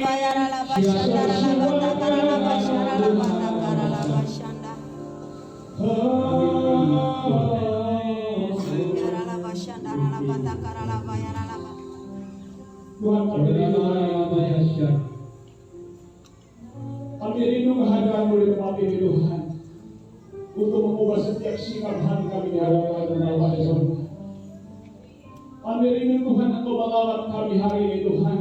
bayara la bashanda la batakara la bashara la batakara la bashanda. Yara la bashanda la batakara la bayara la ba. Tuhan kami rindu, kami rindu kehadiran-Mu di tempat ini Tuhan, untuk mengubah setiap sikap hati kami di hadapan Allah di surga. Kami rindu Tuhan untuk melawat kami hari ini Tuhan.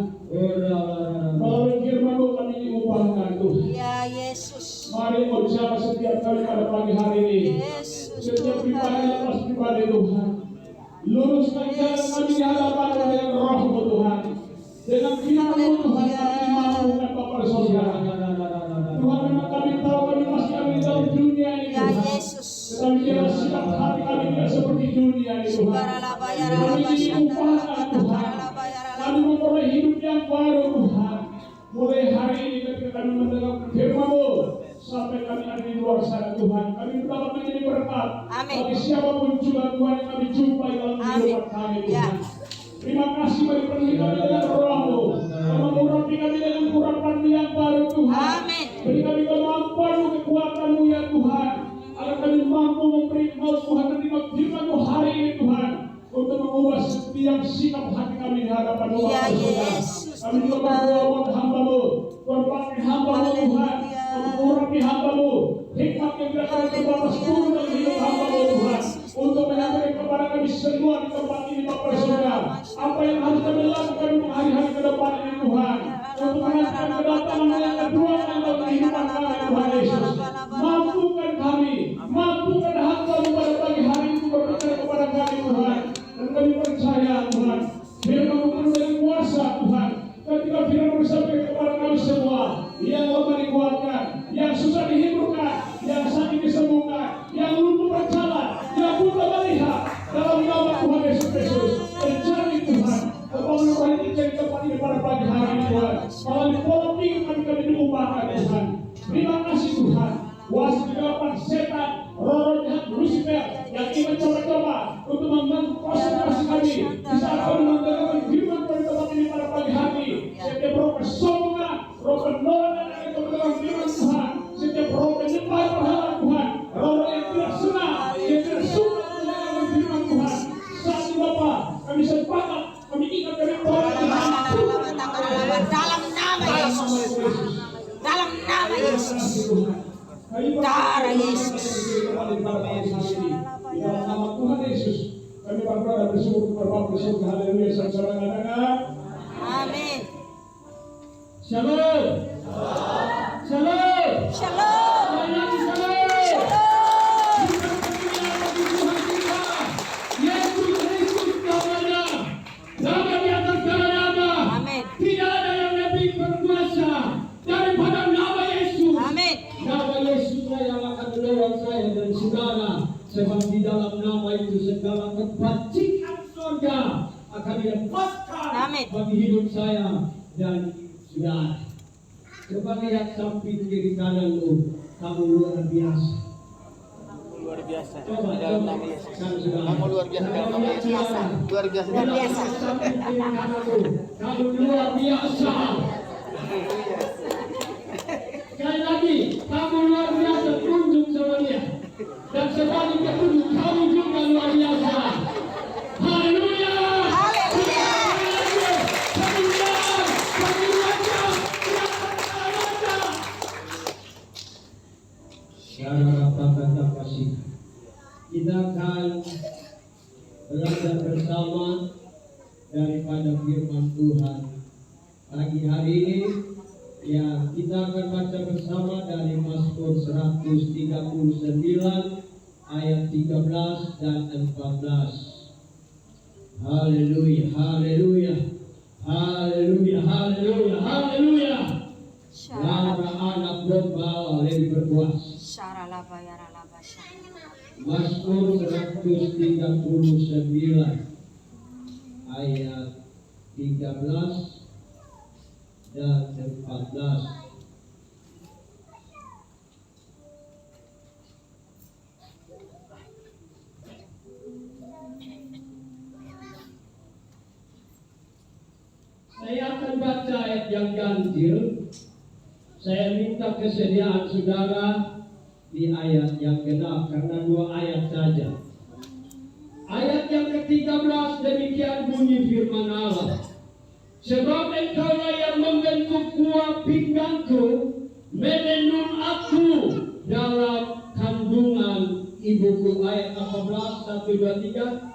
Melalui firman-Mu kami diubahkan Tuhan. Ya Yesus. Mari Kau jawab setiap kali pada pagi hari ini. Yesus Setiap pribadi Tuhan. lepas pribadi Tuhan. Luruskan jalan kami di hadapan dengan Roh-Mu Tuhan. Dengan firman-Mu Tuhan kami mampukan Bapa di surga. Tuhan, memang kami tahu kami masih ada di dalam dunia ini Ya Tuhan. Yesus. Tetapi biarlah sikap hati kami tidak seperti dunia ini Tuhan. Bara la bayara la Kami bashanda la diubahkan Tuhan. batakara la bayara la. Kami memperoleh hidup yang baru Tuhan. Mulai hari ini ketika kami mendengar firman-Mu sampai kami ada di luar sana Tuhan, kami dapat menjadi berkat Amin. bagi siapapun juga Tuhan yang kami jumpai dalam kehidupan kami Ya. Tuhan. Terima kasih bagi penuhi kami dengan Roh-Mu, mengurapi kami dengan urapan-Mu yang baru Tuhan. Amin. Beri kami kemampuan-Mu, kekuatan-Mu ya Tuhan, agar kami mampu memberi Tuhan menerima firman-Mu hari ini Tuhan, untuk mengubah setiap sikap hati kami di hadapan-Mu. Ya Bapa surga. Yesus Kami juga berdoa buat hamba-Mu, Tuhan pakai hamba-Mu Tuhan, untuk mengurapi hamba-Mu, hikmat yang tidak kami terbatas turun dalam hidup hamba-Mu Tuhan, untuk menyampaikan kepada kami semua di tempat ini Bapa surga, apa yang harus kami lakukan untuk hari-hari ke depan ini Tuhan, untuk mengantarkan kedatangan yang kedua dalam kehidupan kami Tuhan Yesus. Mampukan kami, mampukan hamba-Mu pada pagi hari itu berbicara kepada kami Tuhan, dan kami percaya Tuhan, firman-Mu penuh dengan kuasa Tuhan. Ketika firman-Mu disampaikan kepada kami semua, yang lemah dikuatkan, yang susah dihiburkan, yang sakit disembuhkan, yang lumpuh berjalan, yang buta melihat, dalam nama Tuhan Yesus Kristus. Terjadi Tuhan, kebangunan rohani terjadi tempat ini pada pagi hari ini Tuhan. Melalui pola pikir kami diubahkan Tuhan. Terima kasih Tuhan. Kuasa kegelapan setan, roh jahat Lucifer yang ingin coba-coba untuk mengganggu konsentrasi kami di saat kami mendengarkan firman pada tempat ini pada pagi hari. Setiap roh kesombongan, roh penolakan yang akan mendengar firman Tuhan, setiap roh penyembah berhala Tuhan, roh yang tidak senang, yang tidak suka mendengarkan firman Tuhan, saat ini Bapa kami sepakat, kami ikat kami tolak Dalam nama Yesus. Dalam nama Yesus. Darah Yesus. Di dalam nama Tuhan Yesus kami berdoa dan bersyukur kepada Bapa di surga. Haleluya. Sama-sama katakan Amin. Shalom. Shalom. Shalom. Shalom. Shalom. Tuhan kita, Yesus Kristus namanya, nama di atas segala nama. Amin. Tidak ada yang lebih berkuasa daripada nama Yesus. Amin. Nama Yesus yang akan menolong saya dan saudara, sebab di dalam nama itu segala kebajikan surga akan dilepaskan Amin. bagi hidup saya dan saudara. Coba lihat samping kiri kananmu, kamu luar biasa. Luar biasa Coba, dalam nama Yesus. Kamu luar biasa dalam nama Yesus. Luar biasa dalam nama Yesus. Samping kiri kananmu, kamu luar biasa. Sekali lagi, kamu luar biasa, tunjuk sama dia. Dan sebaliknya tunjuk, kamu juga luar biasa. Haleluya. Haleluya. Kita akan belajar bersama daripada firman Tuhan pagi hari ini. Ya, kita akan baca bersama dari Mazmur 139 ayat 13 dan 14. Haleluya, haleluya, haleluya, haleluya, haleluya. Lara anak domba lebih berkuasa. Mazmur 139 ayat 13 dan 14. Saya akan baca ayat yang ganjil, saya minta kesediaan saudara di ayat yang genap karena 2 ayat saja. Ayat yang ke-13 demikian bunyi firman Allah. Sebab engkaulah yang membentuk buah pinggangku, menenun aku dalam kandungan ibuku. Ayat 18, 1, 2, 3.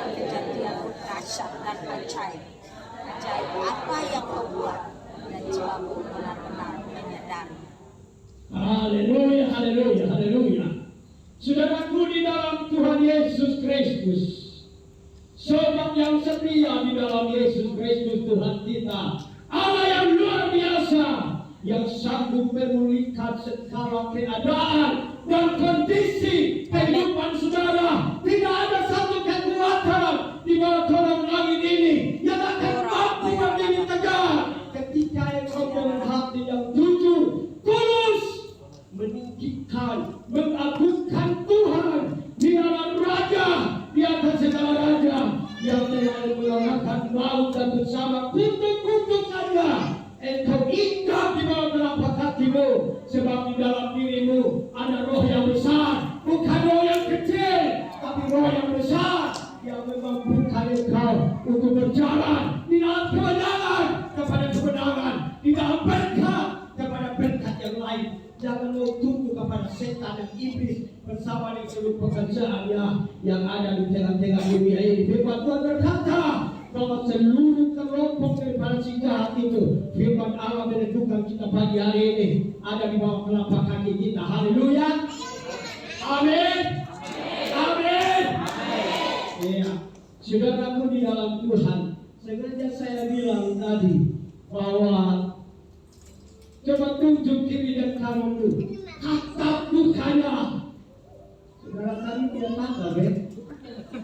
Kejadianmu dahsyat dan ajaib. Ajaib apa yang kau buat, dan jiwaku benar-benar menyadari. Haleluya, haleluya, haleluya. Saudaraku di dalam Tuhan Yesus Kristus, sobat yang setia di dalam Yesus Kristus Tuhan kita, Allah yang luar biasa, yang sanggup memulihkan segala keadaan dan kondisi kehidupan saudara. Tidak ada satu kekuatan di bawah kolong langit ini yang akan mampu berdiri tegak ketika engkau dengan hati yang jujur, tulus, meninggikan, mengagungkan Tuhan, dialah Raja di atas segala raja, yang telah mengalahkan maut dan bersama kutuk-kutukannya. Engkau ingat di bawah telapak kakimu, sebab di dalam dirimu ada roh yang besar, bukan roh yang kecil, tapi roh yang besar yang memampukan engkau untuk berjalan di dalam kebenaran kepada kebenaran, di dalam berkat kepada berkat yang lain. Jangan mau tunduk kepada setan dan iblis bersama dengan seluruh pekerjaannya yang ada di tengah-tengah dunia ini. Firman Tuhan berkata bahwa seluruh kelompok daripada si jahat itu, firman Allah menentukan kita pagi hari ini ada di bawah telapak kaki kita. Haleluya. Amin. Amin. Ya, saudaraku di dalam Tuhan, sengaja saya bilang tadi bahwa coba tunjuk kiri dan kananmu, tatap mukanya. Saudara tadi tidak tatap,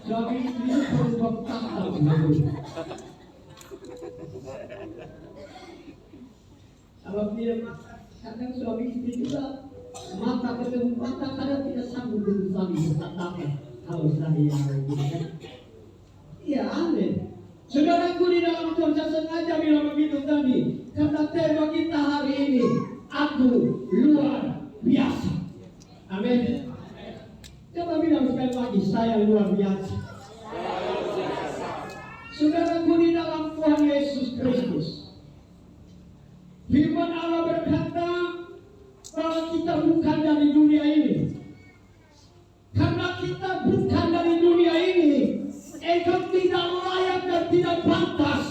suami istri perlu tatap dulu. Kalau dia kadang suami istri juga mata ketemu mata, kadang tidak sanggup untuk saling bertatap. Kalau saya begini, iya, amin. Saudaraku di dalam Tuhan, saya sengaja bilang begitu tadi karena tema kita hari ini, aku luar biasa. Amin. Coba bilang sekali lagi, saya luar biasa. Saudaraku di dalam Tuhan Yesus Kristus, firman Allah berkata bahwa kita bukan dari dunia ini. Karena kita bukan dari dunia ini, engkau tidak layak dan tidak pantas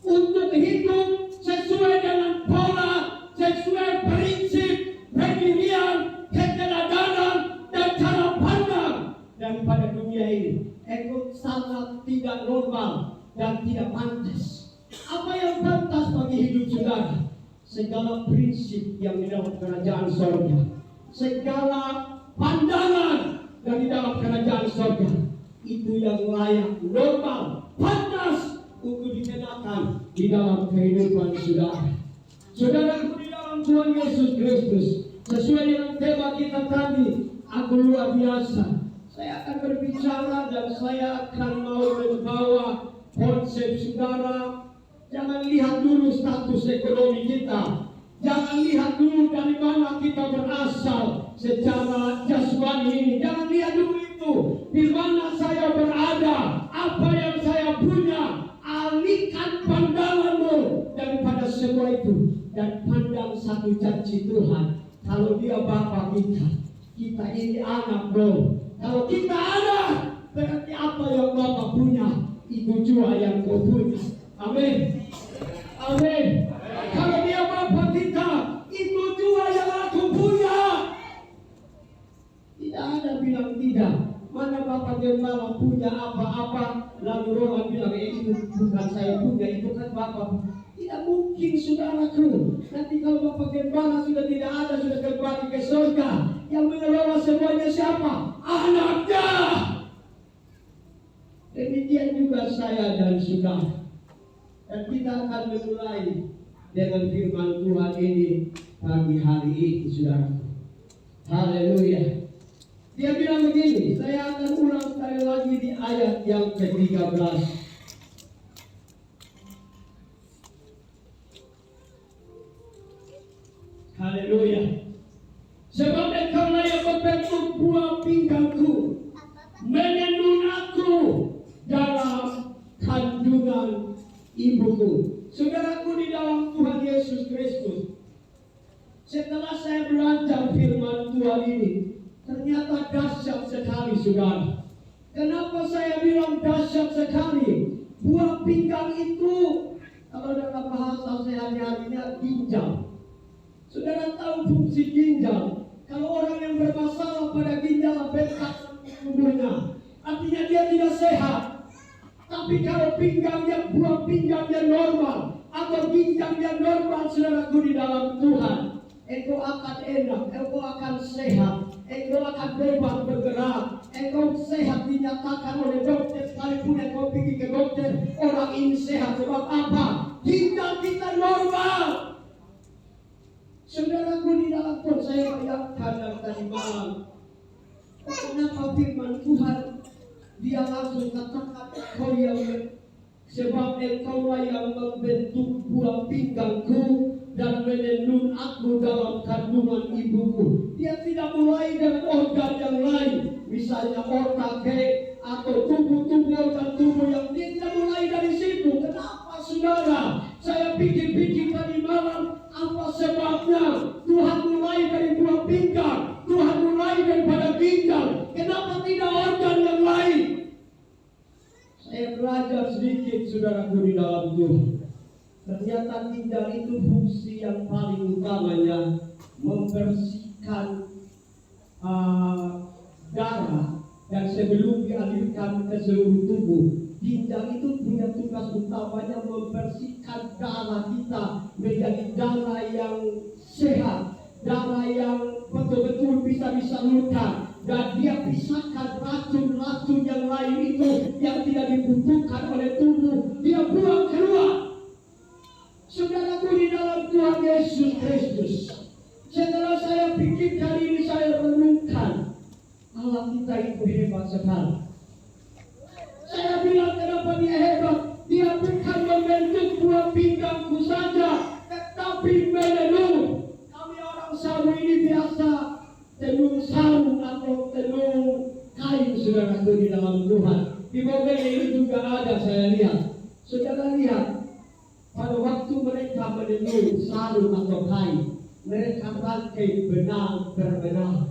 untuk hidup sesuai dengan pola, sesuai prinsip, pendirian, keteladanan, dan cara pandang daripada dunia ini. Engkau sangat tidak normal dan tidak pantas. Apa yang pantas bagi hidup saudara? Segala prinsip yang di dalam kerajaan surga, segala pandangan dari dalam kerajaan surga, itu yang layak, normal, pantas untuk dikenakan di dalam kehidupan saudara. Saudaraku di dalam Tuhan Yesus Kristus, sesuai dengan tema kita tadi, aku luar biasa. Saya akan berbicara dan saya akan mau membawa konsep saudara. Jangan lihat dulu status ekonomi kita, jangan lihat dulu dari mana kita berasal secara jasmani ini. Jangan lihat dulu itu, di mana saya berada, apa yang saya punya. Alihkan pandanganmu daripada semua itu dan pandang satu janji Tuhan. Kalau dia Bapa kita, kita ini anak bro. Kalau kita anak, berarti apa yang Bapa punya, itu juga yang kau punya. Amin. Amin. Kalau dia Bapa kita, itu juga yang aku punya. Tidak ada bilang tidak. Mana Bapak Gembala punya apa-apa, lalu Roman bilang itu bukan saya punya, itu kan Bapak. Tidak mungkin saudaraku. Nanti kalau Bapak Gembala sudah tidak ada, sudah kembali ke surga, yang mengelola semuanya siapa? Anaknya. Demikian juga saya dan saudara. Dan kita akan memulai dengan firman Tuhan ini pagi hari ini, saudara. Haleluya. Dia bilang begini, saya akan ulang sekali lagi di ayat yang ke-13. Haleluya. Sebab engkaulah yang membentuk buah pinggangku, menenun aku dalam kandungan ibuku. Saudaraku di dalam Tuhan Yesus Kristus, setelah saya belajar firman Tuhan ini, ternyata dahsyat sekali, saudara. Kenapa saya bilang dahsyat sekali? Buah pinggang itu, kalau dalam bahasa sehari-harinya, ginjal. Saudara tahu fungsi ginjal? Kalau orang yang bermasalah pada ginjal bengkak tubuhnya, artinya dia tidak sehat. Tapi kalau pinggangnya, buah pinggangnya normal, atau ginjalnya normal, saudaraku di dalam Tuhan, engkau akan enak, engkau akan sehat, engkau akan bebas bergerak, engkau sehat dinyatakan oleh dokter, sekalipun engkau pergi ke dokter, orang ini sehat. Sebab apa? Ginjal kita normal. Saudaraku di dalam Tuhan, saya bayangkan dari tadi malam, kenapa firman Tuhan dia langsung katakan engkau yang sebab engkaulah yang membentuk buah pinggangku dan menenun aku dalam kandungan ibuku. Dia tidak mulai dengan organ yang lain, misalnya otak atau tubuh-tubuh organ tubuh yang dia tidak mulai dari situ. Kenapa, saudara? Saya pikir-pikir tadi malam, apa sebabnya? Tuhan mulai dari buah pinggang, Tuhan mulai daripada ginjal. Kenapa tidak organ yang lain? Saya belajar sedikit, saudaraku di dalam Tuhan. Ternyata ginjal itu fungsi yang paling utamanya membersihkan darah, dan sebelum dialirkan ke seluruh tubuh, ginjal itu punya tugas utamanya membersihkan darah kita menjadi darah yang sehat, darah yang betul-betul bisa disalurkan, dan dia pisahkan racun-racun yang lain itu yang tidak dibutuhkan oleh tubuh, dia buang keluar. Saudaraku di dalam Tuhan Yesus Kristus, setelah saya pikirkan ini, saya renungkan, Allah kita itu hebat sekali. Saya bilang kenapa dia hebat? Dia bukan membentuk buah pinggangku saja, tetapi menenun. Kami orang Sabu ini biasa tenun sarung atau tenun kain, saudaraku di dalam Tuhan. Di mobil ini juga ada, saya lihat. Saudara lihat, pada waktu mereka menenun sarung atau kain, mereka rangkai benang per benang.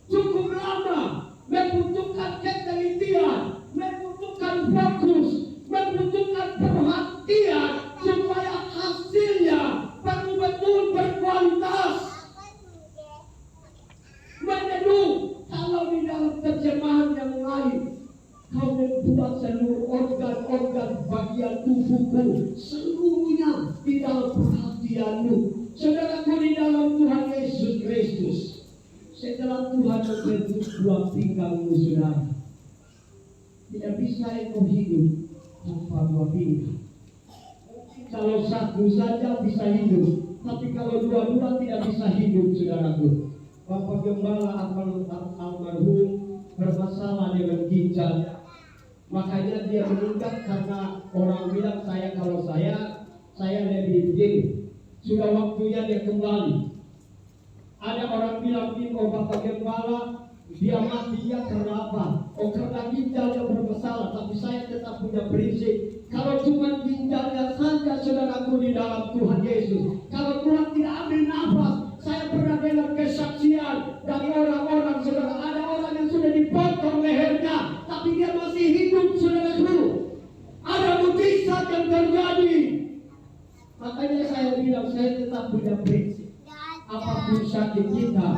Cukup lama, membutuhkan ketelitian, membutuhkan fokus, membutuhkan perhatian supaya hasilnya betul-betul berkualitas. Menenun, kalau di dalam terjemahan yang lain, kau membuat seluruh organ-organ bagian tubuhku, seluruhnya di dalam perhatianmu. Saudaraku di dalam Tuhan Yesus Kristus, setelah Tuhan membentuk buah pinggangmu, saudara, tidak bisa engkau hidup tanpa buah pinggang. Kalau satu saja bisa hidup, tapi kalau dua-dua tidak bisa hidup, saudaraku. Bapak Gembala almarhum bermasalah dengan ginjalnya, makanya dia meninggal karena orang bilang kalau saya lebih begini. Sudah waktunya dia kembali. Ada orang bilang, oh Bapak Gembala dia mati ya karena apa? Oh karena ginjalnya bermasalah. Tapi saya tetap punya prinsip, kalau cuma ginjalnya saja, saudaraku di dalam Tuhan Yesus, kalau Tuhan tidak ambil nafas. Saya pernah dengar kesaksian dari orang-orang, saudara, ada orang yang sudah dipotong lehernya, tapi dia masih hidup, saudaraku. Ada mujizat yang terjadi. Makanya saya bilang, saya tetap punya prinsip. Apapun sakit kita,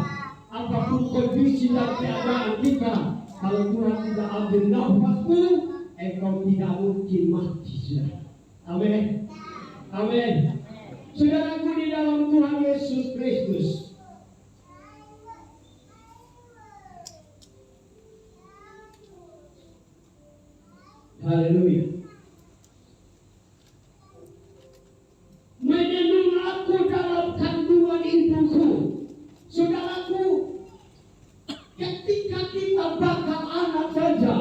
apapun kondisi dan keadaan kita, kalau Tuhan tidak ambil nafasmu, engkau tidak mungkin mati, saudara. Amin. Amin. Saudaraku di dalam Tuhan Yesus Kristus, haleluya. Menenun aku dalam kandungan ibuku. Saudaraku, ketika kita bakal anak saja,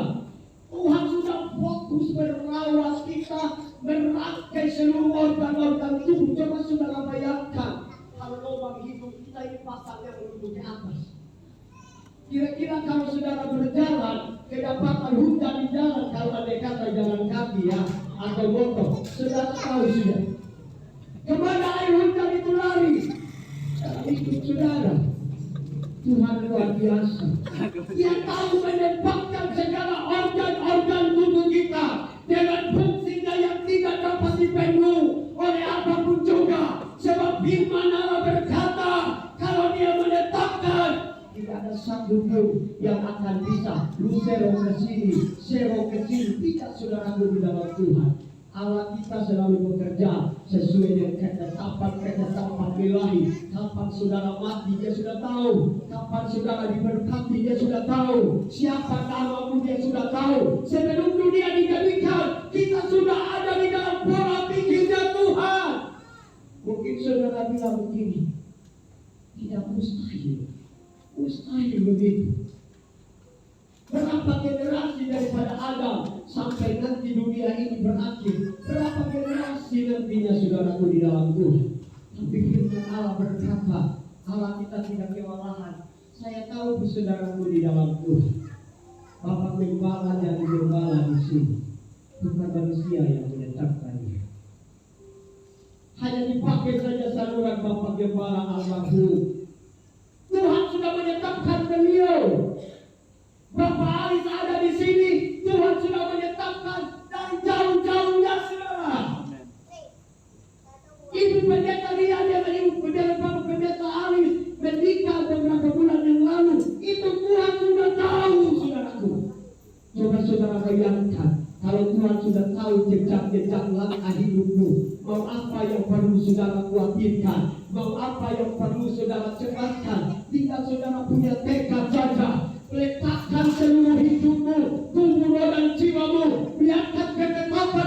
Tuhan sudah fokus merawat kita, merangkai seluruh organ-organ tubuh. Coba saudara bayangkan, kalau lubang hidup kita ini pasangnya menuju ke atas. Kira-kira kalau saudara berjalan, kedapatan hutan di jalan, kalau ada kata jalan kaki ya, atau motor, saudara tahu sudah. Kemana air hujan itu lari? Ikut saudara. Tuhan luar biasa. Dia tahu menempatkan segala organ-organ tubuh kita dengan fungsinya yang tidak dapat dipenuhi oleh apapun juga. Sebab firman Allah berkata, kalau dia menetapkan, tidak ada satu pun yang akan bisa lu serong ke sini, serong ke sini. Tidak, saudaraku, di dalam Tuhan. Allah kita selalu bekerja sesuai dengan ketetapan ilahi. Kapan saudara mati, dia sudah tahu. Kapan saudara diberkati, dia sudah tahu. Siapa namamu, dia sudah tahu. Sebelum dunia dijadikan, kita sudah ada di dalam pola pikirnya Tuhan. Mungkin saudara bilang begini, tidak mustahil. Mustahil begitu. Berapa generasi daripada Adam sampai nanti dunia ini berakhir? Berapa generasi nantinya saudaraku di dalam Tuhan? Tapi firman Allah berkata, Allah kita tidak kewalahan. Saya tahu saudaraku di dalam Tuhan. Bapak gembala dan gembala di sini, bukan manusia yang menetapkannya. Hanya dipakai saja saluran Bapak gembala almarhum. Tuhan sudah menetapkan beliau. Bapak Aris ada di sini, Tuhan sudah menetapkan dari jauh-jauhnya saudara. Ibu pendeta Ria dengan ibu pendeta Aris menikah beberapa bulan yang lalu. Itu Tuhan sudah tahu saudaraku. Coba saudara bayangkan, kalau Tuhan sudah tahu jejak-jejak langkah hidupmu, mau apa yang perlu saudara khawatirkan, mau apa yang perlu saudara cemaskan. Tinggal saudara punya tekad saja. Letakkan seluruh hidupmu, tubuhmu dan jiwamu. Biarkan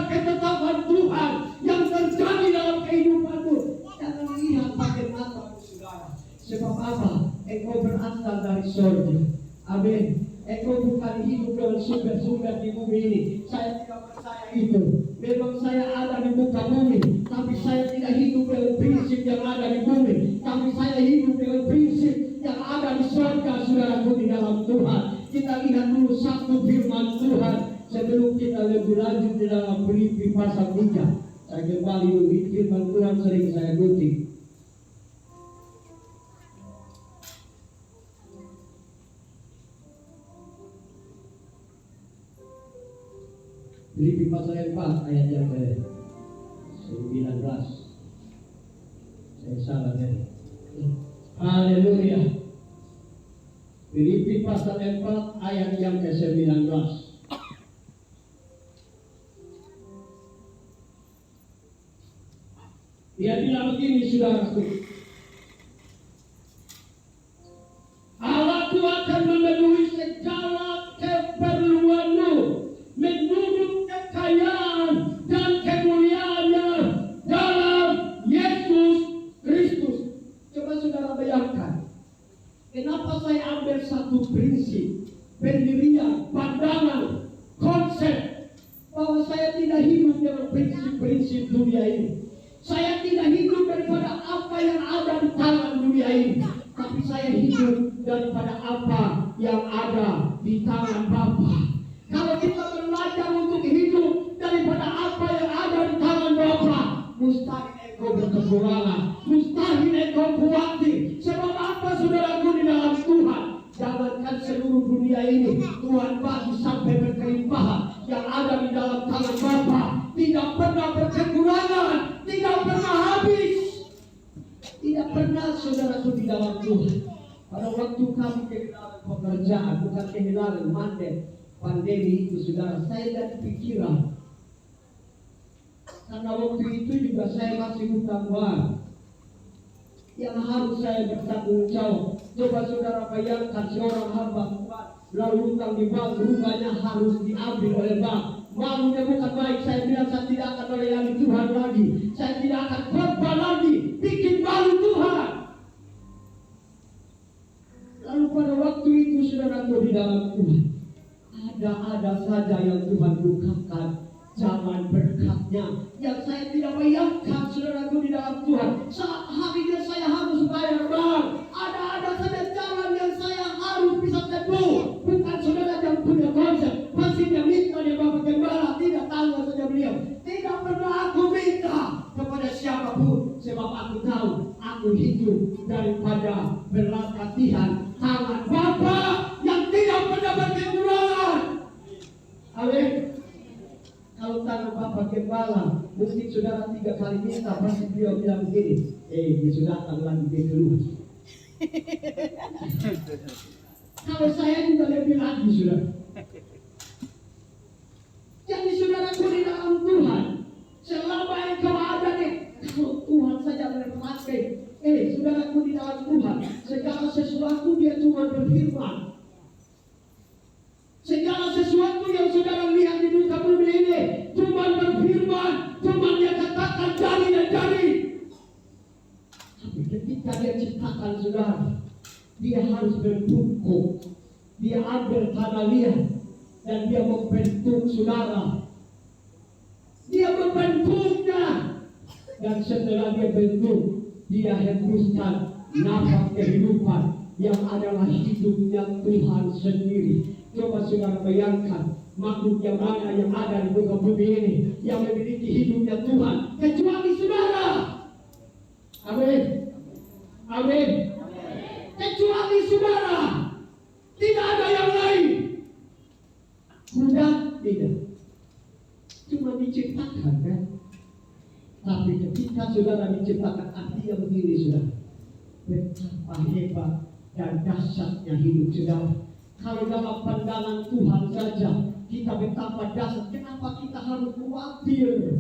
ketetapan Tuhan yang terjadi dalam kehidupanmu. Jangan lihat pakai matamu saudara. Sebab apa? Engkau berasal dari surga. Amin. Engkau bukan hidup dengan sumber-sumber di bumi ini. Saya tidak percaya itu. Memang saya ada di muka bumi, tapi saya tidak hidup dengan prinsip yang ada di bumi. Tapi saya hidup dengan prinsip yang ada di surga, saudaraku di dalam Tuhan. Kita lihat dulu satu firman Tuhan sebelum kita lebih lanjut di dalam Filipi pasal 3. Saya kembali dulu firman Tuhan sering saya kutip. Filipi pasal 4 ayat yang ke-19. Saya salah tadi. Haleluya. Filipi pasal 4 ayat yang ke-19. Dia bilang begini saudaraku. Allah akan memenuhi segala keperluanmu menurut kekayaan dan kemuliaannya dalam Yesus Kristus. Coba saudara bayangkan, kenapa saya ambil satu prinsip, pendirian, pandangan, konsep, bahwa saya tidak hidup dengan prinsip-prinsip dunia ini. Saya tidak hidup daripada apa yang ada di tangan dunia ini, tapi saya hidup daripada apa yang ada di tangan Bapa. Kalau kita belajar untuk hidup daripada apa yang ada di tangan Bapa, mustahil engkau berkekurangan, mustahil engkau khawatir. Sebab apa saudaraku di dalam Tuhan? Jangankan seluruh dunia ini, Tuhan bagi sampai berkelimpahan yang ada di dalam tangan Bapa. Tidak pernah berkekurangan, tidak pernah habis, tidak pernah saudaraku di dalam Tuhan. Pada waktu kami kehilangan pekerjaan, bukan kehilangan mandat pandemi itu saudara, saya jadi pikiran. Karena waktu itu juga saya masih hutang balik yang harus saya bertanggung jawab. Coba saudara bayangkan seorang hamba Tuhan lalu hutang di bank, rupanya harus diambil oleh bank. Malunya bukan baik. Saya bilang saya tidak akan melayani Tuhan lagi, saya tidak akan khotbah lagi, bikin malu Tuhan. Lalu pada waktu itu saudaraku di dalam Tuhan, ada saja yang Tuhan bukakan zaman berkatnya yang saya tidak bayangkan, saudaraku, di dalam Tuhan. Saat harinya saya harus bayar bank, ada saja jalan yang saya harus bisa tempuh. Bukan saudara yang punya konsep, pasti dia minta dia Bapak Gembala, tidak tahu saja beliau. Tidak pernah aku minta kepada siapapun, sebab aku tahu aku hidup daripada belas kasihan tangan Bapa yang tidak pernah berkekurangan. Amin. Kalau tangan Bapak Gembala, mungkin saudara 3 kali minta, pasti beliau bilang begini, dia sudah lagi dulu. Kalau saya juga lebih lagi, saudara. Jadi saudaraku di dalam Tuhan, selama engkau ada nih, kalau Tuhan saja berpakai, saudaraku di dalam Tuhan, segala sesuatu dia cuma berfirman. Segala sesuatu yang saudara lihat di muka bumi ini cuma berfirman, cuma dia katakan jadi dan jadi. Tapi ketika dia ciptakan saudara, dia harus berbentuk, dia ambil tanah liat dan dia membentuk saudara. Dia membentuknya, dan setelah dia bentuk, dia hembuskan nafas kehidupan yang adalah hidupnya Tuhan sendiri. Coba saudara bayangkan, makhluk yang mana yang ada di muka bumi ini yang memiliki hidupnya Tuhan kecuali saudara. Amin. Amin. Kecuali saudara, tidak ada yang lain. Sudah tidak, cuma diciptakan kan. Tapi ketika saudara diciptakan, artinya begini saudara, betapa hebat dan dahsyatnya hidup saudara. Kalau dalam pandangan Tuhan saja kita betapa dahsyat, kenapa kita harus khawatir?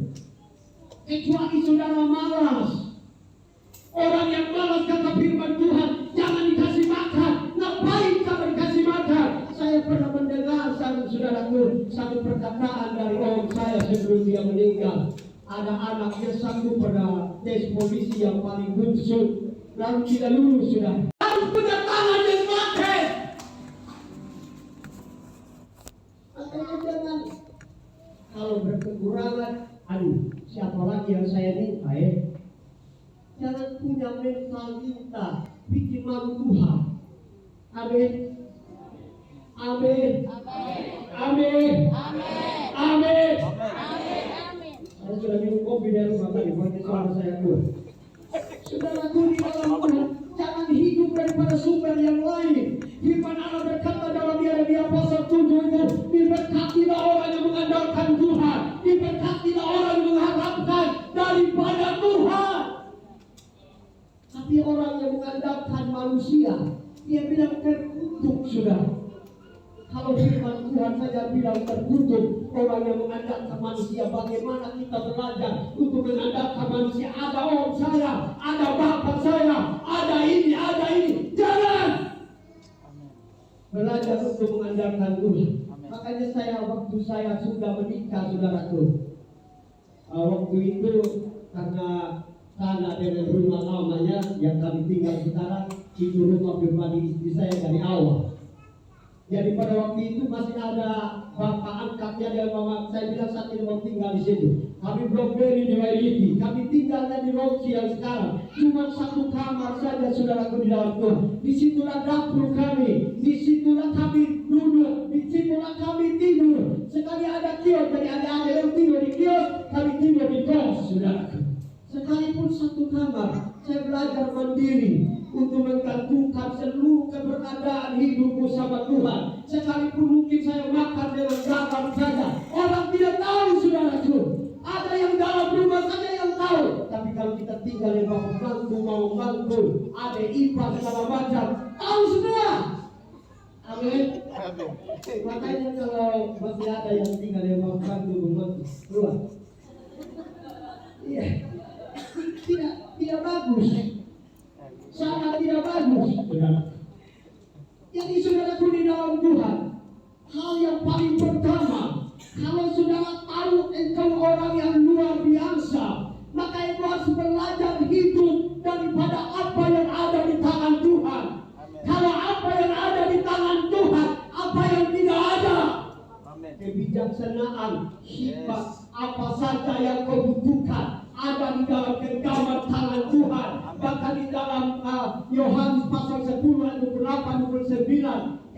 Kecuali saudara malas. Orang yang malas, kata firman Tuhan, jangan dikasih makan. Ngapain kamu dikasih makan? Saya pernah mendengar satu perkataan dari orang saya sebelum dia meninggal. Ada anaknya satu pada tes polisi yang paling bungsu, lalu tidak lulus sudah. Harus punya tangan yang pakai. Makanya jangan, kalau berkekurangan, siapa lagi yang saya minta ya? Jangan punya mental minta, bikin malu Tuhan. Amin. Amin. Amin. Amin. Saya sudah minum kopi dari rumah tadi, pakai suara saya keluar. Saudaraku di dalam Tuhan, jangan hidup daripada sumber yang lain. Firman Allah berkata dalam Yeremia pasal 7 itu, diberkatilah orang yang mengandalkan Tuhan, diberkatilah orang yang mengharapkan daripada Tuhan. Tapi orang yang mengandalkan manusia, dia bilang terkutuk sudah. Kalau firman Tuhan saja bilang terkutuk, orang yang mengandalkan manusia, bagaimana kita belajar untuk mengandalkan manusia? Ada orang saya, ada bapak saya, ada ini. Jangan belajar untuk mengandalkan Tuhan. Makanya waktu saya sudah menikah, saudaraku, waktu itu karena tanah dengan rumah lamanya yang kami tinggal sekarang, itu rumah pribadi istri saya dari awal. Jadi pada waktu itu masih ada bapak angkatnya dan mama saya bilang saat ini mau tinggal di situ. Kami belum beli di Wailiti, kami tinggalnya di Roksi yang sekarang. Cuma satu kamar saja saudaraku di dalam Tuhan. Disitulah dapur kami, disitulah kami duduk, disitulah kami tidur. Sekali ada kios, jadi ada yang tidur di kios, kami tidur di kos, saudaraku. Sekalipun satu kamar, saya belajar mandiri untuk menggantungkan seluruh keberadaan hidupku sama Tuhan. Sekalipun mungkin saya makan dengan garam saja, orang tidak tahu, saudaraku. Ada yang dalam rumah saja yang tahu. Tapi kalau kita tinggal di bawah mantu, mau mantu, ada ipar segala macam, tahu semua. Amin. Makanya kalau masih ada yang tinggal di bawah mantu, keluar. Iya. Tidak bagus. Sangat tidak bagus, saudara. Jadi saudaraku di dalam Tuhan, hal yang paling pertama, kalau saudara tahu engkau orang yang luar biasa, maka engkau harus belajar hidup daripada apa yang ada di tangan Tuhan. Kalau apa yang ada di tangan Tuhan, apa yang tidak ada. Kebijaksanaan, hikmat,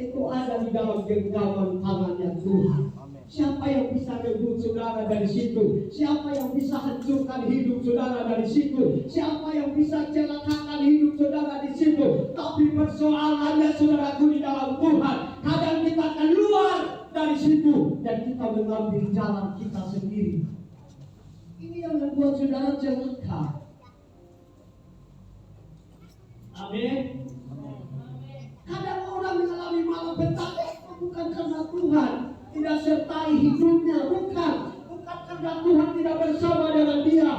itu ada di dalam genggaman tangannya Tuhan. Siapa yang bisa rebut saudara dari situ? Siapa yang bisa hancurkan hidup saudara dari situ? Siapa yang bisa celakakan hidup saudara di situ? Tapi persoalannya saudaraku di dalam Tuhan, kadang kita keluar dari situ dan kita mengambil jalan kita sendiri. Ini yang membuat saudara celaka. Amin. Kadang orang mengalami malapetaka itu bukan karena Tuhan tidak sertai hidupnya, bukan karena Tuhan tidak bersama dengan dia,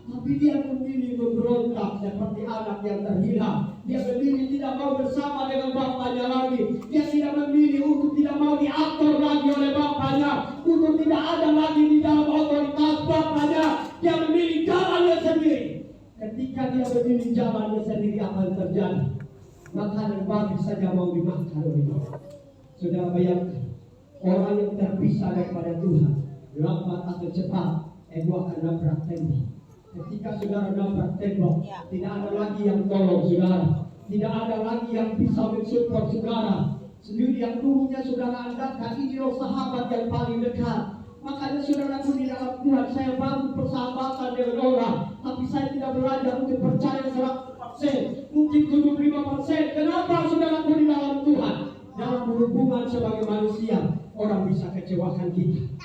tapi dia memilih memberontak seperti anak yang terhilang. Dia memilih tidak mau bersama dengan bapaknya lagi. Dia tidak memilih untuk tidak mau diatur lagi oleh bapaknya, untuk tidak ada lagi di dalam otoritas bapaknya. Dia memilih jalannya sendiri. Ketika dia memilih jalannya sendiri, apa yang terjadi? Makanan babi saja mau dimakan oleh dia. Saudara bayangkan, orang yang terpisah daripada Tuhan, lambat atau cepat, akan nabrak tembok. Ketika saudara nabrak tembok, tidak ada lagi yang tolong saudara, tidak ada lagi yang bisa mensupport saudara. Sendiri yang dulunya saudara andalkan, ini loh sahabat yang paling dekat. Makanya saudaraku di dalam Tuhan, saya bangun persahabatan dengan orang, tapi saya tidak belajar untuk percaya 100%, mungkin 75%. Kenapa saudaraku di dalam Tuhan? Dalam hubungan sebagai manusia, orang bisa kecewakan kita.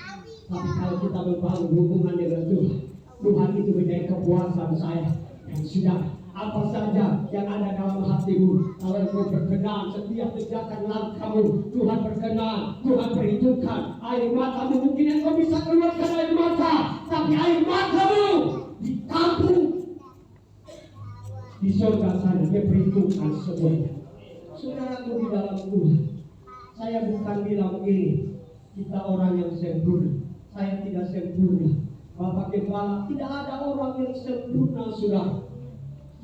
Tapi kalau kita membangun hubungan dengan Tuhan, Tuhan itu menjadi kepuasan saya. Dan sudah, apa saja yang ada dalam hatimu, kalau engkau berkenan, setiap tindakan langkahmu, Tuhan berkenan, Tuhan perhitungkan. Air matamu, mungkin engkau bisa keluarkan air mata, tapi air matamu ditampung di surga sana. Dia perhitungkan semuanya. Saudaraku di dalam Tuhan, saya bukan bilang ini kita orang yang sempurna. Saya tidak sempurna. Bapak Gembala, tidak ada orang yang sempurna, saudara.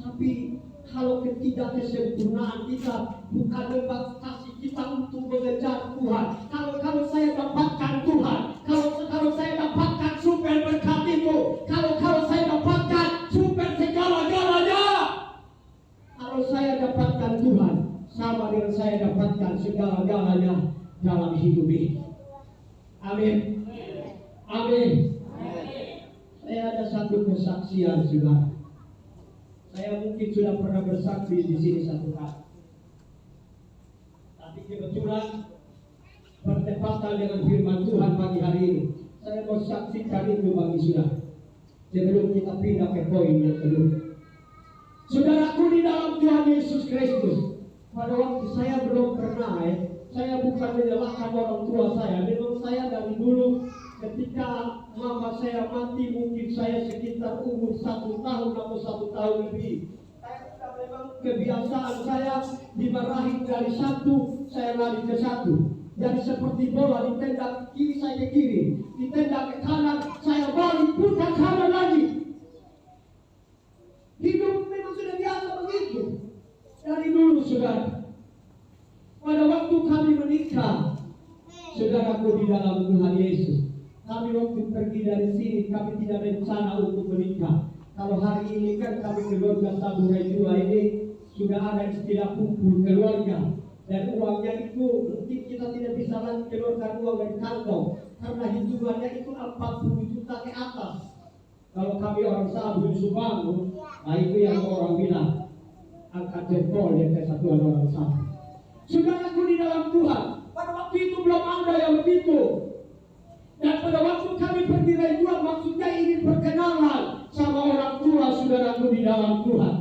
Tapi kalau ketidaksempurnaan kita bukan membatasi kita untuk mengejar Tuhan. Kalau saya dapatkan Tuhan, kalau saya dapatkan super berkat itu, kalau saya dapatkan super segala-galanya, kalau saya dapatkan Tuhan, sama dengan saya dapatkan segala-galanya dalam hidup ini. Amin. Amin. Saya ada satu kesaksian, saudara. Saya mungkin sudah pernah bersaksi di sini satu kali. Tapi kebetulan bertepatan dengan firman Tuhan pagi hari ini, saya mau saksikan itu bagi saudara. Sebelum kita pindah ke poin yang kedua. Saudaraku di dalam Tuhan Yesus Kristus, pada waktu saya belum pernah saya bukan menyalahkan orang tua saya. Memang saya dari dulu ketika mama saya mati, mungkin saya sekitar umur 1 tahun atau 1 tahun lebih. Saya sudah memang kebiasaan saya dimarahin dari satu, saya lari ke satu. Jadi seperti bola, ditendang kiri saya ke kiri, ditendang ke kanan, saya balik putar kanan lagi. Hidup memang sudah biasa begitu dari dulu, saudara. Pada waktu kami menikah, saudaraku di dalam Tuhan Yesus, kami waktu pergi dari sini, kami tidak rencana untuk menikah. Kalau hari ini kan kami keluarga Saburai 2 ini sudah ada istilah kumpul keluarga. Dan uangnya itu mungkin kita tidak bisa lagi keluarkan uang dari kantong, karena hitungannya itu 40 juta ke atas. Kalau kami orang Sabu Subangun, nah itu yang orang bilang angkat jempol yang kesatuan orang Sabu. Saudaraku di dalam Tuhan, pada waktu itu belum ada yang begitu. Dan pada waktu kami pergi Rajuan, maksudnya ingin perkenalan sama orang tua saudaraku di dalam Tuhan.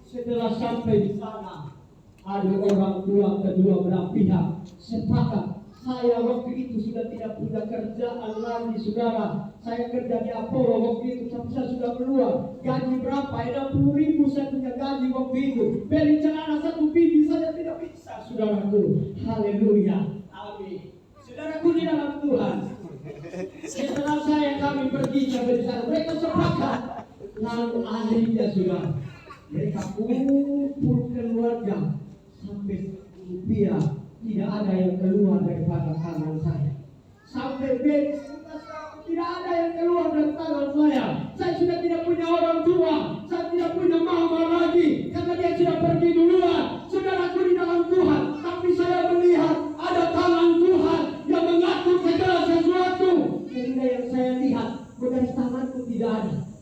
Setelah sampai di sana, ada orang tua kedua belah pihak sepakat. Saya waktu itu sudah tidak punya kerjaan lagi, saudara. Saya kerja di Apollo waktu itu, tapi saya sudah keluar. Gaji berapa? 60.000 saya punya gaji waktu itu. Beli celana 1 biji saja tidak bisa, saudaraku. Haleluya. Amin. Saudaraku di dalam Tuhan, setelah kami pergi sampai di sana, mereka sepakat. Lalu akhirnya sudah mereka kumpul keluarga sampai rupiah tidak ada yang keluar daripada tangan saya. Sampai tidak ada yang keluar dari tangan saya. Saya sudah tidak punya orang tua, saya tidak punya mama lagi, karena dia sudah pergi duluan. Saudaraku di dalam Tuhan, tapi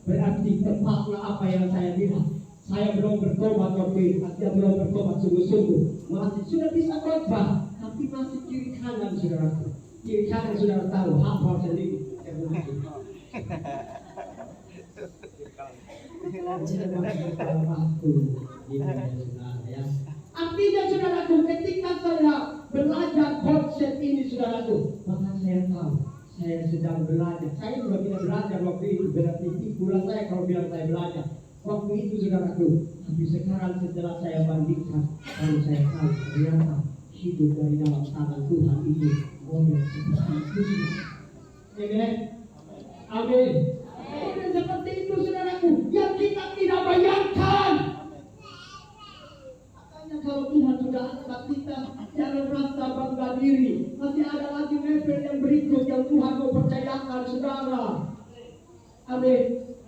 berarti tepatlah apa yang saya bilang. Saya belum bertobat waktu itu, saya belum bertobat sungguh-sungguh. Masih sudah bisa khotbah, tapi masih kiri kanan saudaraku. Kiri kanan saudara tahu, hafal sendiri. Artinya saudaraku, ketika saya belajar konsep ini saudaraku, maka saya tahu saya sedang belajar. Saya juga tidak belajar waktu itu, berarti pula saya kalau bilang saya belajar waktu itu saudaraku. Tapi sekarang setelah saya bandingkan, kalau saya tahu ternyata hidup dari dalam tangan Tuhan itu model seperti itu. Amin. Amin. Model seperti itu saudaraku, yang kita tidak bayangkan. Makanya kalau Tuhan sudah angkat kita, jangan rasa bangga diri. Masih ada lagi level yang berikut yang Tuhan mau percayakan saudara. Amin.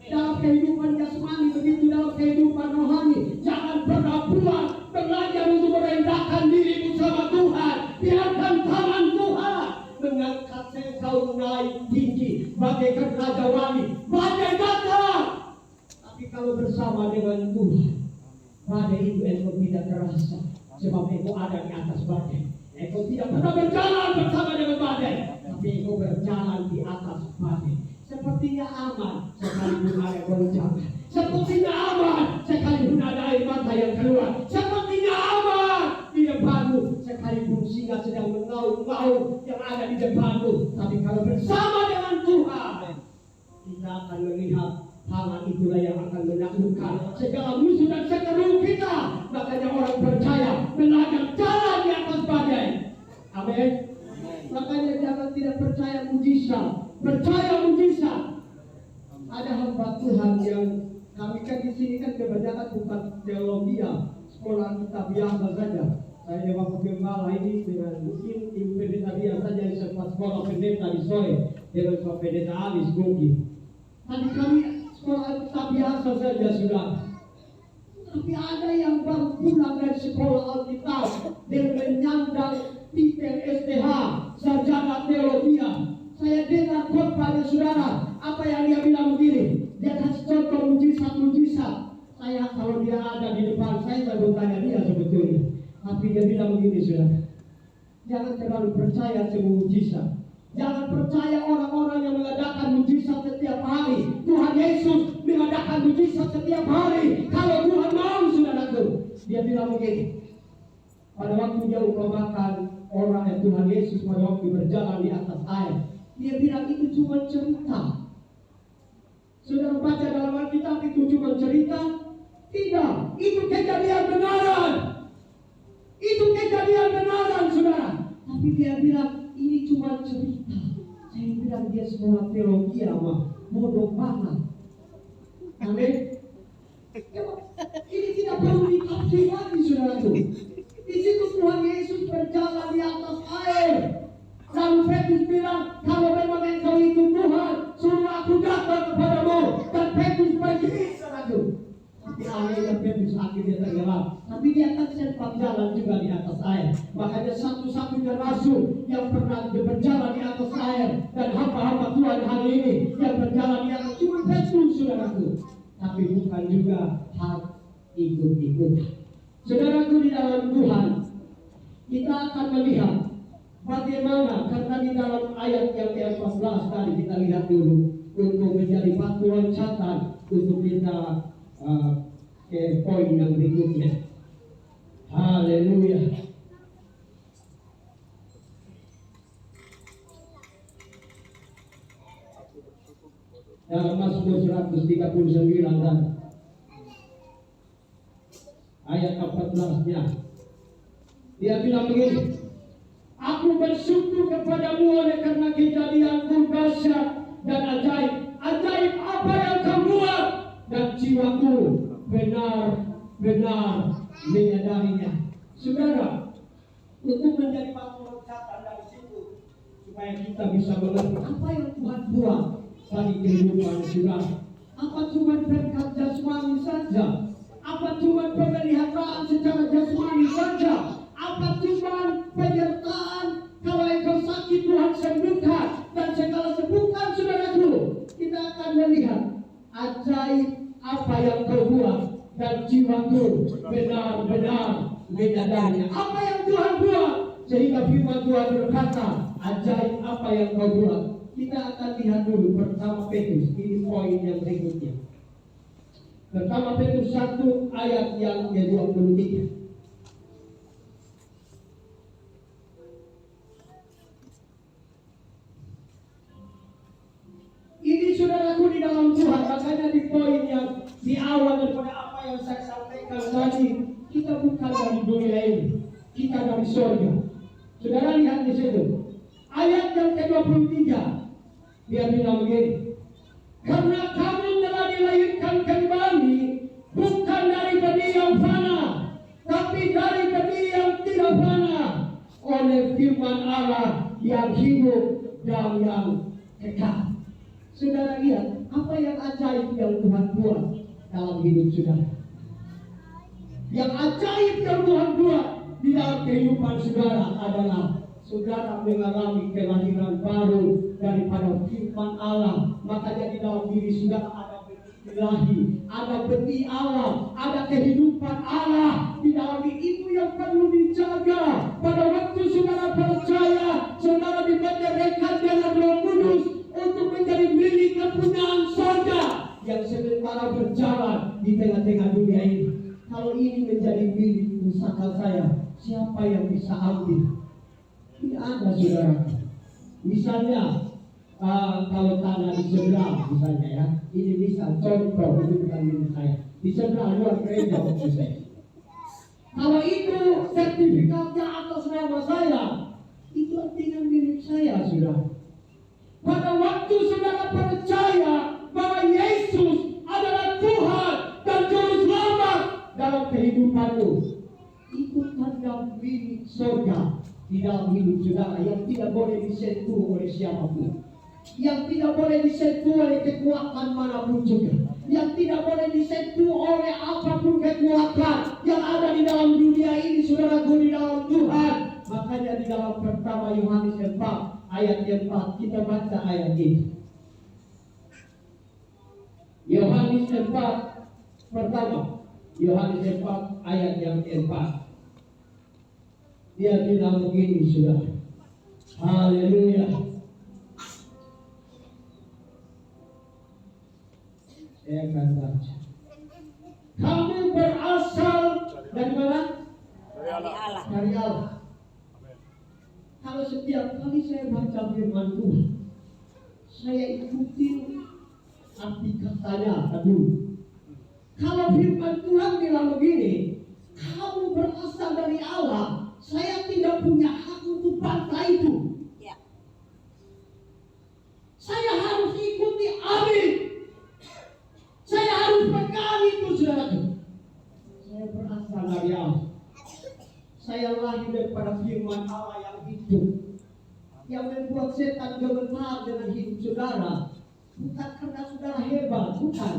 Dalam kehidupan jasmani begitu, dalam kehidupan rohani, jangan pernah puas, belajar untuk merendahkan diri bersama Tuhan. Biarkan tangan Tuhan mengangkat engkau naik tinggi bagaikan raja wali. Badai datang, tapi kalau bersama dengan Tuhan, badai itu engkau tidak terasa, sebab engkau ada di atas badai. Engkau tidak pernah berjalan bersama dengan badai, tapi engkau berjalan di atas badai. Sepertinya aman sekalipun ada goncangan. Sepertinya aman sekalipun ada air mata yang keluar. Sepertinya aman di depanmu sekalipun singa sedang mengaum-ngaum yang ada di depanmu. Tapi kalau bersama dengan Tuhan, kita akan melihat tangan itulah yang akan menaklukkan segala musuh dan seteru kita. Makanya orang percaya belajar jalan di atas badai. Amin. Makanya jangan tidak percaya mujizat. Percaya mujizat. Ada hamba Tuhan yang kami kan di sini kan kebanyakan bukan teologi ya, sekolah kita biasa saja. Saya di waktu gembala ini dengan mungkin ibu pendeta biasa saja yang sempat sekolah pendeta di sore dengan Pak Pendeta Alis Gogi. Tadi kami sekolah kita biasa saja sudah. Tapi ada yang baru pulang dari sekolah Alkitab dan menyandang titel STH, sarjana teologi. Saya dengar khotbahnya saudara, apa yang dia bilang begini, dia kasih contoh mujizat-mujizat. Saya kalau dia ada di depan saya bertanya dia sebetulnya, tapi dia bilang begini saudara, jangan terlalu percaya semua mujizat. Jangan percaya orang-orang yang mengadakan mujizat setiap hari. Tuhan Yesus mengadakan mujizat setiap hari. Kalau Tuhan mau saudaraku, dia bilang begini, pada waktu dia umpamakan orang yang Tuhan Yesus pada waktu berjalan di atas air. Dia bilang itu cuma cerita. Saudara baca dalam Alkitab itu cuma cerita? Tidak, itu kejadian benaran. Itu kejadian benaran saudara. Tapi dia bilang ini cuma cerita. Saya bilang dia sekolah teologi ama bodoh banget. Amin. Ini tidak perlu ditafsir lagi saudaraku. Di situ Tuhan Yesus berjalan di atas air. Lalu Petrus bilang, kalau memang engkau itu Tuhan, suruh aku datang kepadamu. Dan Petrus pergi saudaraku. Tapi akhirnya Petrus akhirnya tenggelam. Tapi dia kan sempat jalan juga di atas air. Makanya satu-satunya rasul yang pernah berjalan di atas air dan hamba-hamba Tuhan hari ini yang berjalan di atas cuma Petrus saudaraku. Tapi bukan juga hal ikut-ikut. Saudaraku di dalam Tuhan, kita akan melihat bagaimana, karena di dalam ayat yang ke-14 tadi kita lihat dulu untuk menjadi batu loncatan untuk kita ke poin yang berikutnya. Haleluya. Dalam Mazmur 139 dan ayat 14-nya dia bilang begini, aku bersyukur kepadamu oleh karena kejadianku dahsyat dan ajaib. Ajaib apa yang kau buat, dan jiwaku benar-benar menyadarinya. Saudara, untuk menjadi batu loncatan dari situ, supaya kita bisa mengerti apa yang Tuhan buat bagi kehidupan saudara. Apa cuma berkat jasmani saja? Apa cuma pemeliharaan secara jasmani saja? Apa cuma penyertaan kalau engkau sakit Tuhan sembuhkan dan segala sembuhkan saudaraku? Kita akan melihat ajaib apa yang kau buat, dan jiwaku benar-benar menyadari apa yang Tuhan buat. Sehingga firman Tuhan berkata, ajaib apa yang kau buat. Kita akan lihat dulu pertama Petrus, ini poin yang berikutnya. Pertama Petrus 1 ayat yang ke-23. Ini saudaraku di dalam Tuhan, makanya di poin yang di awal daripada apa yang saya sampaikan tadi, kita bukan dari dunia ini, kita dari surga. Saudara lihat di situ, ayat yang ke-23, dia bilang begini, karena kamu telah dilahirkan kembali bukan dari benih yang fana, tapi dari benih yang tidak fana, oleh firman Allah yang hidup dan yang kekal. Saudara lihat apa yang ajaib yang Tuhan buat dalam hidup saudara. Yang ajaib yang Tuhan buat di dalam kehidupan saudara adalah saudara mengalami kelahiran baru daripada firman Allah. Makanya di dalam diri saudara ada benih ilahi, ada benih Allah, ada kehidupan Allah di dalam diri. Itu yang perlu dijaga. Pada waktu saudara percaya, saudara dibenarkan dengan Roh Kudus untuk menjadi milik kepunyaan surga yang sementara berjalan di tengah-tengah dunia ini. Kalau ini menjadi milik usaha saya, siapa yang bisa ambil? Tidak ada, saudara. Misalnya kalau tanah di sebelah, misalnya ya, ini misal contoh, itu bukan milik saya. Di sebelah luar gereja maksud saya. Kalau itu sertifikatnya atas nama saya, itu artinya milik saya, saudara. Pada waktu saudara percaya bahwa Yesus adalah Tuhan dan Juru Selamat dalam kehidupanmu, itu tanda milik surga di dalam hidup saudara yang tidak boleh disentuh oleh siapapun, yang tidak boleh disentuh oleh kekuatan manapun juga, yang tidak boleh disentuh oleh apapun kekuatan yang ada di dalam dunia ini, saudaraku, di dalam Tuhan. Makanya di dalam pertama Yohanes 4 ayat 4 kita baca ayat ini. Yohanes 4 pertama, Yohanes 4 ayat yang 4. Dia bilang begini, saudara. Haleluya. Saya akan baca. Kamu berasal dari mana? Dari Allah. Dari Allah. Kalau setiap kali saya baca firman Tuhan, saya ikuti arti katanya dulu. Kalau firman Tuhan bilang begini, kamu berasal dari Allah, saya tidak punya hak untuk bantah itu. Ya. Saya harus ikuti amin. Saya harus pegang itu, saudara. Saya berasal dari Allah. Saya lahir daripada firman Allah yang hidup, yang membuat setan gemetar dengan hidup saudara. Bukan karena saudara hebat, bukan,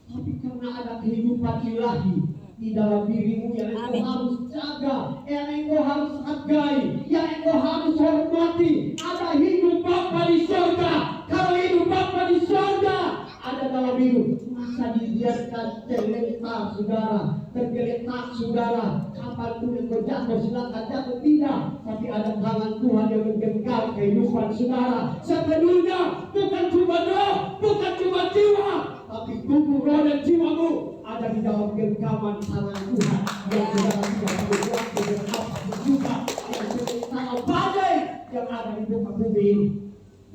tapi karena ada kehidupan ilahi di dalam dirimu yang engkau harus jaga, yang engkau harus hargai, yang engkau harus hormati. Ada hidup Bapa di surga. Kalau hidup Bapa di surga ada dalam hidup, masa dibiarkan terlentar saudara, tergeletak saudara. Kapanpun engkau jatuh, silakan jatuh, tidak. Tapi ada tangan Tuhan yang menggenggam kehidupan saudara sepenuhnya. Bukan cuma roh, bukan cuma jiwa, tapi tubuh, roh dan jiwamu ada di dalam genggaman tangan Tuhan. Yang saudara tidak perlu waktu berapa juga yang sementara badai yang ada di muka bumi ini.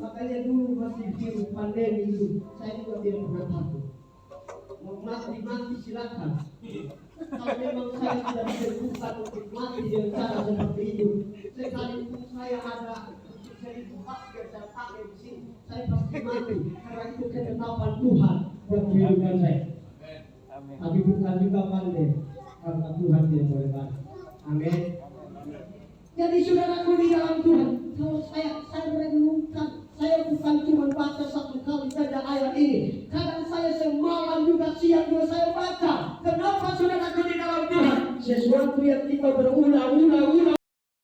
Makanya dulu masih virus pandemi itu, saya juga tidak pernah takut. Mau mati silakan. Kalau memang saya tidak ditentukan untuk mati dengan cara seperti itu, sekalipun saya ada seribu masker saya pakai di sini, saya pasti mati. Karena itu ketetapan Tuhan buat kehidupan saya. Tapi bukan juga pandai, karena Tuhan tidak boleh pandai. Amin. Jadi saudaraku di dalam Tuhan, kalau saya renungkan, saya bukan cuma baca satu kali saja ayat ini. Kadang saya semalam juga, siang juga saya baca. Kenapa saudaraku di dalam Tuhan? Sesuatu yang kita berulang-ulang